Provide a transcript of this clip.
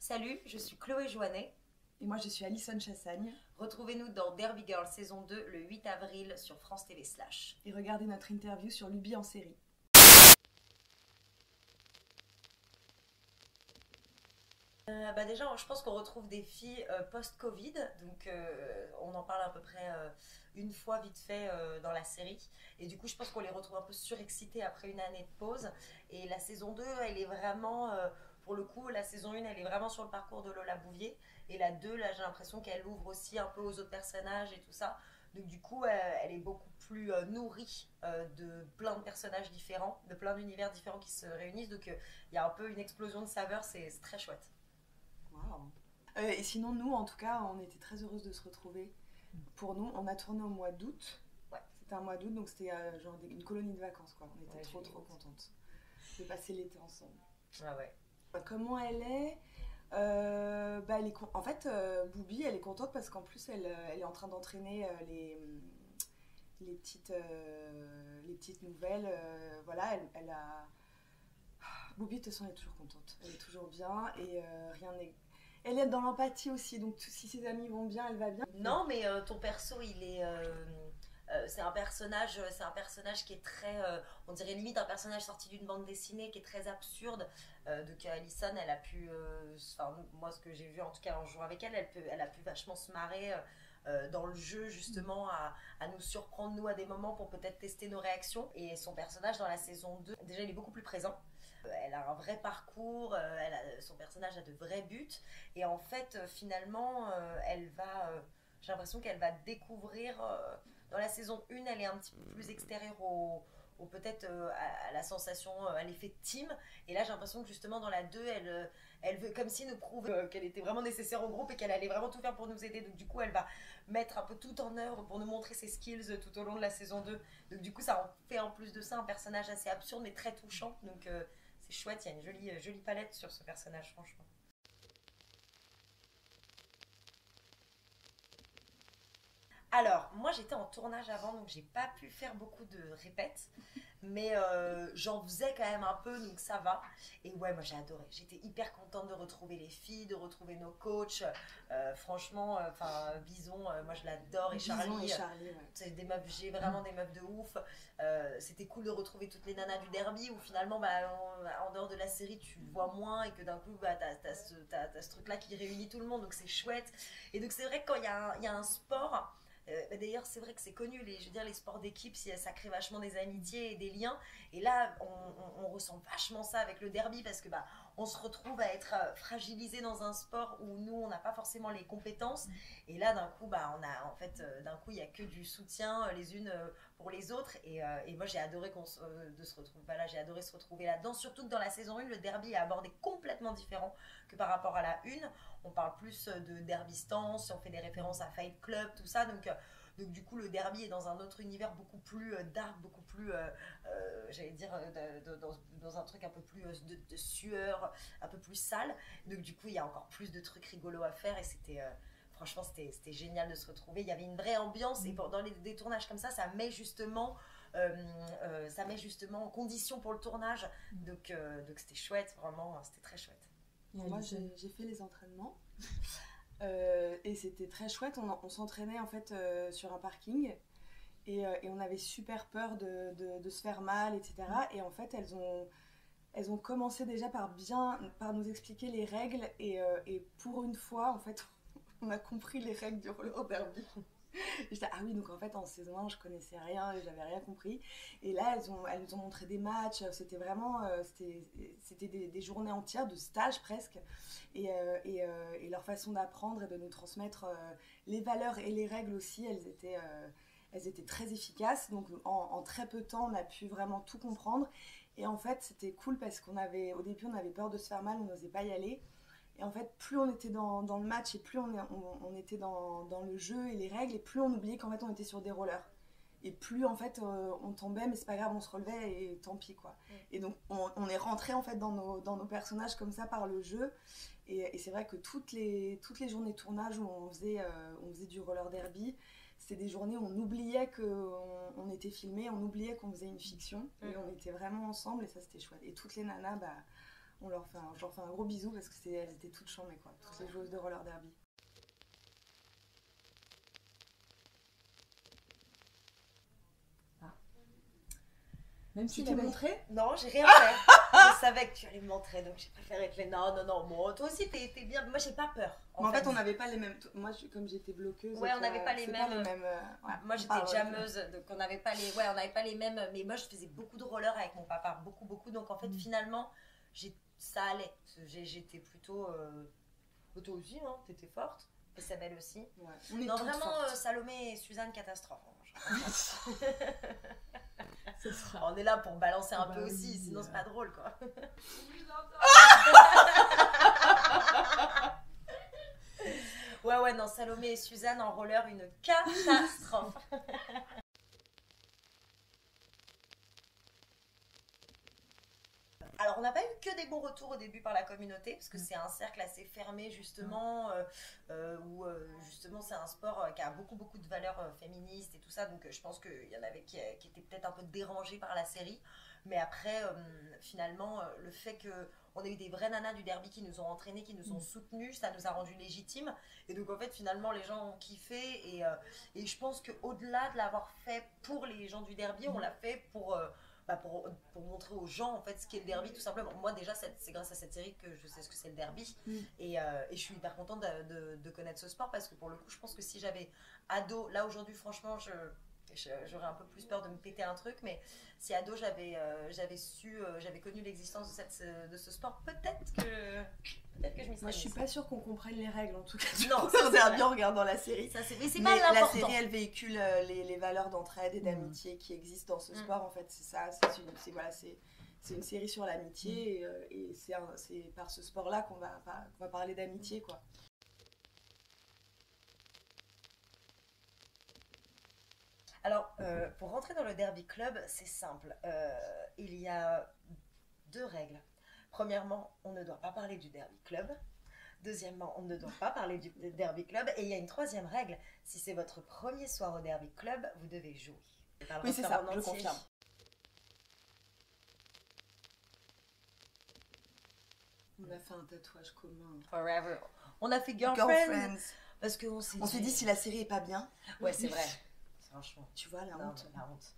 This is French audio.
Salut, je suis Chloé Joannet. Et moi je suis Alison Chassagne. Retrouvez-nous dans Derby Girl saison 2 le 8 avril sur France TV /. Et regardez notre interview sur Luby en série. Déjà, je pense qu'on retrouve des filles post-Covid, donc on en parle à peu près une fois vite fait dans la série. Et du coup, je pense qu'on les retrouve un peu surexcitées après une année de pause. Et la saison 2, elle est vraiment, pour le coup, la saison 1, elle est vraiment sur le parcours de Lola Bouvier. Et la 2, là, j'ai l'impression qu'elle ouvre aussi un peu aux autres personnages et tout ça. Donc du coup, elle est beaucoup plus nourrie de plein de personnages différents, de plein d'univers différents qui se réunissent. Donc il y a un peu une explosion de saveurs, c'est très chouette. Waouh. Et sinon, nous, en tout cas, on était très heureuses de se retrouver. Pour nous, on a tourné au mois d'août. Ouais. C'était un mois d'août, donc c'était genre une colonie de vacances, quoi. On était trop contentes de passer l'été ensemble. Ah ouais. Comment elle est en fait, Boubi, elle est contente parce qu'en plus, elle est en train d'entraîner les petites nouvelles. Voilà, elle a... Boubi, de toute façon, elle est toujours contente. Elle est toujours bien et rien n'est... Elle est dans l'empathie aussi, donc si ses amis vont bien, elle va bien. Non, mais ton perso, il est... c'est un personnage qui est très... on dirait limite un personnage sorti d'une bande dessinée qui est très absurde. Donc Alison, elle a pu... moi, ce que j'ai vu, en tout cas en jouant avec elle, elle a pu vachement se marrer dans le jeu, justement, à nous surprendre, nous, à des moments pour peut-être tester nos réactions. Et son personnage, dans la saison 2, déjà, il est beaucoup plus présent. Elle a un vrai parcours, son personnage a de vrais buts. Et en fait, finalement, j'ai l'impression qu'elle va découvrir... dans la saison 1, elle est un petit peu plus extérieure peut-être à la sensation, à l'effet de team. Et là, j'ai l'impression que justement, dans la 2, elle veut comme si nous prouve qu'elle était vraiment nécessaire au groupe et qu'elle allait vraiment tout faire pour nous aider. Donc du coup, elle va mettre un peu tout en œuvre pour nous montrer ses skills tout au long de la saison 2. Donc du coup, ça en fait en plus de ça un personnage assez absurde mais très touchant. Donc c'est chouette, il y a une jolie palette sur ce personnage, franchement. Alors, moi j'étais en tournage avant, donc j'ai pas pu faire beaucoup de répètes, mais j'en faisais quand même un peu, donc ça va. Et ouais, moi j'ai adoré. J'étais hyper contente de retrouver les filles, de retrouver nos coachs. Franchement, Bison, moi je l'adore, et Charlie. Ouais. C'est des meufs, j'ai vraiment des meufs de ouf. C'était cool de retrouver toutes les nanas du derby où finalement, en dehors de la série, tu le vois moins et que d'un coup, t'as ce truc-là qui réunit tout le monde, donc c'est chouette. Et donc c'est vrai que quand il y a un sport. D'ailleurs, c'est vrai que c'est connu, je veux dire, les sports d'équipe, ça crée vachement des amitiés et des liens. Et là, on ressent vachement ça avec le derby parce que on se retrouve à être fragilisé dans un sport où nous, on n'a pas forcément les compétences. Et là, d'un coup, d'un coup, il n'y a que du soutien les unes pour les autres. Et moi, j'ai adoré de se retrouver. J'ai adoré se retrouver là-dedans. Surtout que dans la saison 1, le derby est abordé complètement différent que par rapport à la 1. On parle plus de derby stance, on fait des références à Fight Club, tout ça. Donc du coup, le derby est dans un autre univers beaucoup plus dark, beaucoup plus, j'allais dire, dans un truc un peu plus de sueur, un peu plus sale. Donc du coup, il y a encore plus de trucs rigolos à faire et franchement, c'était génial de se retrouver. Il y avait une vraie ambiance et dans des tournages comme ça met justement... ça met justement en condition pour le tournage. Donc c'était chouette, vraiment, c'était très chouette. Moi, j'ai fait les entraînements et c'était très chouette. On s'entraînait en fait sur un parking et on avait super peur de se faire mal, etc. Et en fait, elles ont commencé déjà par nous expliquer les règles et pour une fois, en fait, on a compris les règles du roller derby. J'étais, ah oui, donc en fait en saison 1 je connaissais rien et j'avais rien compris. Et là elles nous ont montré des matchs, c'était vraiment c'était des journées entières de stage presque. Et leur façon d'apprendre et de nous transmettre les valeurs et les règles aussi, elles étaient très efficaces. Donc en très peu de temps on a pu vraiment tout comprendre. Et en fait c'était cool parce au début on avait peur de se faire mal, on n'osait pas y aller. Et en fait, plus on était dans le match et plus on était dans le jeu et les règles, et plus on oubliait qu'en fait on était sur des rollers. Et plus en fait on tombait, mais c'est pas grave, on se relevait et tant pis quoi. Et donc on est rentré en fait dans nos personnages comme ça par le jeu. Et c'est vrai que toutes les journées de tournage où on faisait du roller derby, c'était des journées où on oubliait qu'on était filmé, on oubliait qu'on faisait une fiction. Et on était vraiment ensemble et ça c'était chouette. Et toutes les nanas, Je leur fais un gros bisou parce que elles étaient toutes chambées, quoi, toutes les joueuses de roller derby. Même Tu si t'es montré? Non, j'ai rien fait. Je savais que tu allais me montrer, donc j'ai préféré te les. Non, bon, toi aussi t'es bien. Moi j'ai pas peur. En fait, on n'avait pas les mêmes. Moi, comme j'étais bloqueuse. Ouais, on n'avait pas les mêmes. Ouais. Moi j'étais jammeuse, donc on n'avait pas les. Ouais, on n'avait pas les mêmes. Mais moi je faisais beaucoup de roller avec mon papa, beaucoup. Donc en fait, finalement, ça allait. J'étais plutôt. Toi aussi, hein, t'étais forte. Et Sabelle aussi. Ouais. On est non, toutes vraiment, fortes. Salomé et Suzanne, catastrophe. Ce sera... On est là pour balancer un peu oui, aussi, sinon c'est pas drôle, quoi. Ouais, non, Salomé et Suzanne en roller, une catastrophe. Alors, on n'a pas eu que des bons retours au début par la communauté, parce que c'est un cercle assez fermé, justement, où justement c'est un sport qui a beaucoup de valeurs féministes et tout ça, donc je pense qu'il y en avait qui étaient peut-être un peu dérangés par la série, mais après, finalement, le fait qu'on ait eu des vraies nanas du derby qui nous ont entraînés, qui nous ont soutenus, ça nous a rendus légitimes, et donc en fait, finalement, les gens ont kiffé, et je pense qu'au-delà de l'avoir fait pour les gens du derby, on l'a fait pour montrer aux gens en fait ce qu'est le derby, tout simplement. Moi déjà c'est grâce à cette série que je sais ce que c'est le derby, et je suis hyper contente de connaître ce sport, parce que pour le coup je pense que si j'avais ado, là aujourd'hui franchement j'aurais un peu plus peur de me péter un truc, mais si ado j'avais connu l'existence de ce sport, peut-être que je m'y serais. Moi je suis pas sûre qu'on comprenne les règles en tout cas. Non, ça c'est bien en regardant la série. Mais c'est mais pas la l'important. série elle véhicule les valeurs d'entraide et d'amitié qui existent dans ce sport, en fait, c'est ça, c'est une série sur l'amitié, et c'est par ce sport là qu'on va parler d'amitié, quoi. Alors, pour rentrer dans le Derby Club, c'est simple. Il y a 2 règles. Premièrement, on ne doit pas parler du Derby Club. Deuxièmement, on ne doit pas parler du Derby Club. Et il y a une 3e règle. Si c'est votre premier soir au Derby Club, vous devez jouer. Oui, c'est ça, je confirme. On a fait un tatouage commun. Forever. On a fait Girlfriends. Parce qu'on s'est dit si la série est pas bien. Ouais, c'est vrai. Franchement. Tu vois, la honte. La honte.